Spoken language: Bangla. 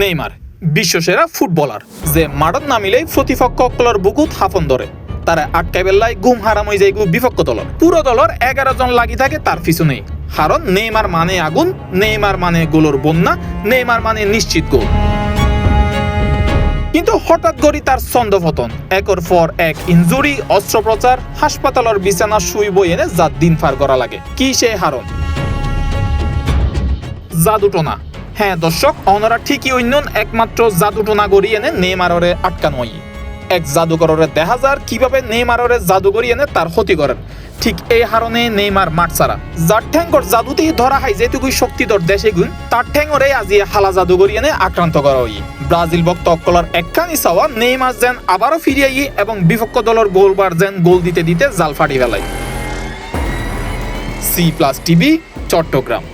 নেইমার বিশ্বসেরা ফুটবলার যে মাঠত নামিলেই প্রতিপক্ষ অকলর বুকুত হাফন ধরে তারা আটকাই বেলায় গুম হারাম হয়ে যায় বিপক্ষ দলর পুরো দলর 11 জন লাগি থাকে তার পিছনেই কারণ নেইমার মানে আগুন, নেইমার মানে গোলর বন্যা, নেইমার মানে নিশ্চিত গোল। কিন্তু হঠাৎ করে তার ছন্দপতন, একের পর এক ইনজুরি, অস্ত্রোপচার, হাসপাতালের বিছানা শুই বই এনে যা দিন পার করা লাগে। কি সে হারণ? জাদুটোনা। হ্যাঁ দর্শক, অনরা ঠিকই অন্যন একমাত্র জাদুটোনা গড়ি এনে নেইমাররে আটকানো হয়। এক জাদুকরের দেখা যার কিভাবে নেইমাররে জাদুকরি এনে তার ক্ষতি করেন। ঠিক এই হারণে নেইমার মাঠ ছাড়া। যার ঠ্যাঙ্গর জাদুতেই ধরা হয় যেটুকুই শক্তিধর দেশে গুণ, তার ঠ্যাঙ্গরে আজি হালা জাদুকরি এনে আক্রান্ত করা হয়। ব্রাজিল ভক্ত অকলার একখানি চাওয়া নেইমার যেন আবারও ফিরে আই এবং বিপক্ষ দলের গোলবার যেন গোল দিতে দিতে জাল ফাটি ফেলায়। C+ TV, Chittagong.